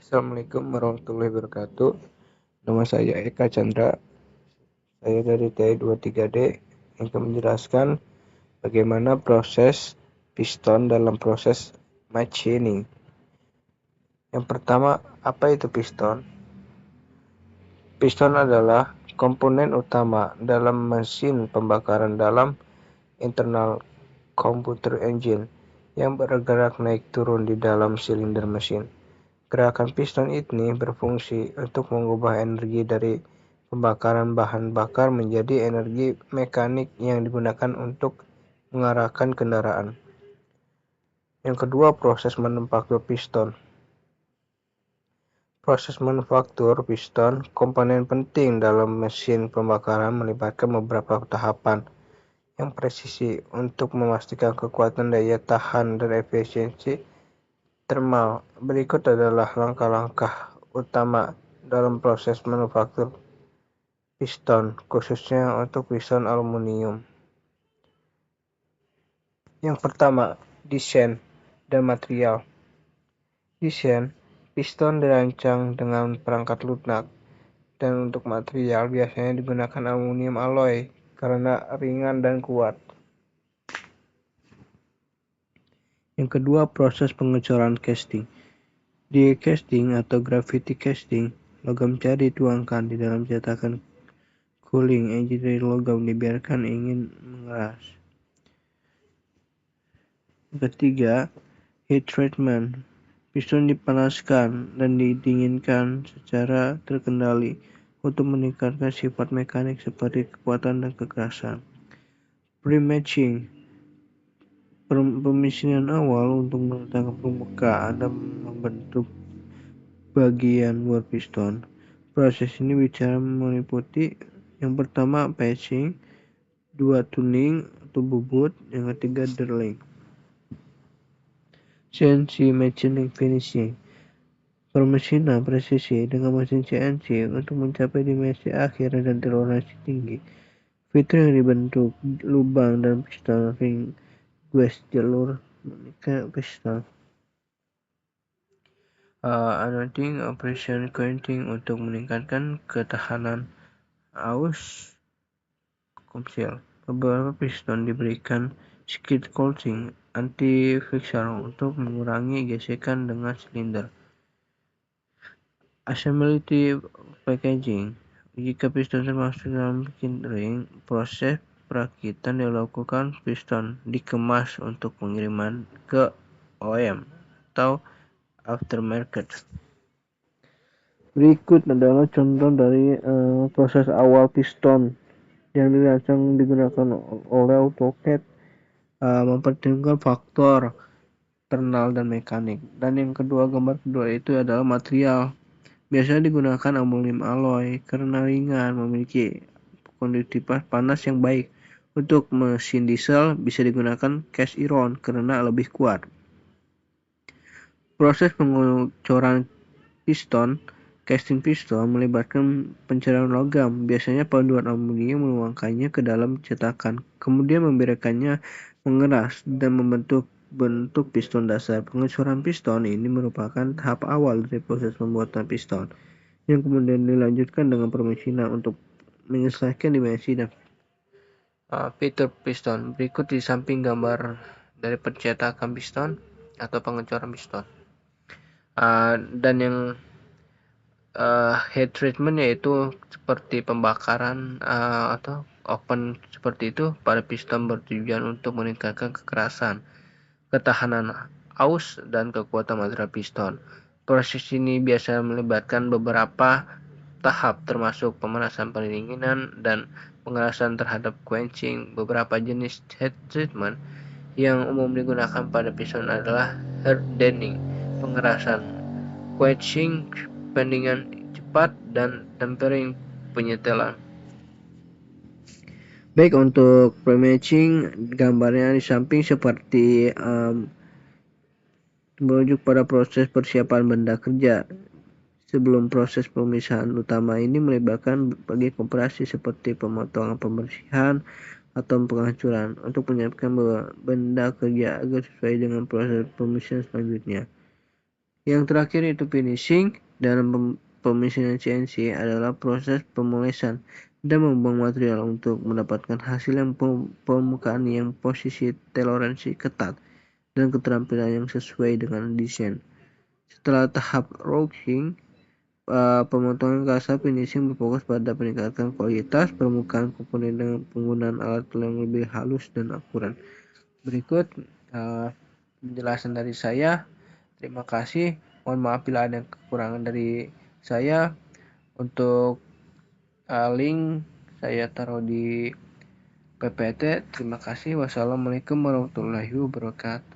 Assalamualaikum warahmatullahi wabarakatuh. Nama saya Eka Chandra. Saya dari TI23D yang akan menjelaskan bagaimana proses piston dalam proses machining. Yang pertama, apa itu piston? Piston adalah komponen utama dalam mesin pembakaran dalam internal computer engine yang bergerak naik turun di dalam silinder mesin. Gerakan piston ini berfungsi untuk mengubah energi dari pembakaran bahan bakar menjadi energi mekanik yang digunakan untuk mengarahkan kendaraan. Yang kedua, proses manufaktur piston. Proses manufaktur piston komponen penting dalam mesin pembakaran melibatkan beberapa tahapan yang presisi untuk memastikan kekuatan daya tahan dan efisiensi termal. Berikut adalah langkah-langkah utama dalam proses manufaktur piston, khususnya untuk piston aluminium. Yang pertama, desain dan material. Desain piston dirancang dengan perangkat lunak, dan untuk material biasanya digunakan aluminium alloy karena ringan dan kuat. Yang kedua, proses pengecoran casting. Di casting atau gravity casting, logam cair dituangkan di dalam cetakan cooling engine dari logam dibiarkan ingin mengeras. Yang ketiga, heat treatment. Piston dipanaskan dan didinginkan secara terkendali untuk meningkatkan sifat mekanik seperti kekuatan dan kekerasan. Pre-matching. Pemisinan awal untuk meletakkan permukaan dan membentuk bagian luar piston. Proses ini bicara meliputi yang pertama patching, dua tuning atau bubut, yang ketiga drilling. CNC machining finishing. Permesinan presisi dengan mesin CNC untuk mencapai dimensi akhir dan toleransi tinggi. Fitur yang dibentuk lubang dan piston ring gues jalur menikah piston. Anoding operation coating untuk meningkatkan ketahanan aus komsil. Beberapa piston diberikan skid coating anti-fixer untuk mengurangi gesekan dengan silinder. Assembly packaging. Jika piston termasuk dalam bikin ring, proses perakitan dilakukan. Piston dikemas untuk pengiriman ke OEM atau aftermarket. Berikut adalah contoh dari proses awal piston yang dirancang digunakan oleh AutoCAD, mempertimbangkan faktor internal dan mekanik. Dan yang kedua, gambar kedua itu adalah material. Biasanya digunakan aluminium alloy karena ringan, memiliki konduktivitas panas yang baik. Untuk mesin diesel bisa digunakan cast iron karena lebih kuat. Proses pengecoran piston, casting piston melibatkan pencairan logam. Biasanya paduan aluminium menuangkannya ke dalam cetakan, kemudian membiarkannya mengeras dan membentuk bentuk piston dasar. Pengecoran piston ini merupakan tahap awal dari proses pembuatan piston, yang kemudian dilanjutkan dengan permesinan untuk menyelesaikan dimensi dan fitur piston. Berikut di samping gambar dari pencetakan piston atau pengecoran piston. Dan yang heat treatment yaitu seperti pembakaran atau oven seperti itu pada piston bertujuan untuk meningkatkan kekerasan, ketahanan aus, dan kekuatan material piston. Proses ini biasa melibatkan beberapa tahap termasuk pemanasan pendinginan dan pengerasan terhadap quenching. Beberapa jenis heat treatment yang umum digunakan pada piston adalah hardening, pengerasan, quenching, pendinginan cepat, dan tempering, penyetelan. Baik, untuk pre-matching gambarnya di samping seperti merujuk pada proses persiapan benda kerja. Sebelum proses pemisahan utama ini melibatkan bagian operasi seperti pemotongan, pembersihan, atau penghancuran untuk menyiapkan benda kerja agar sesuai dengan proses pemisahan selanjutnya. Yang terakhir itu finishing. Dalam pemisahan CNC adalah proses pemolesan dan membuang material untuk mendapatkan hasil yang permukaan yang posisi toleransi ketat dan keterampilan yang sesuai dengan desain. Setelah tahap roughing, pemotongan kasa finishing berfokus pada peningkatan kualitas permukaan komponen dengan penggunaan alat yang lebih halus dan akurat. Berikut penjelasan dari saya. Terima kasih. Mohon maaf bila ada kekurangan dari saya. Untuk link saya taruh di PPT. Terima kasih. Wassalamualaikum warahmatullahi wabarakatuh.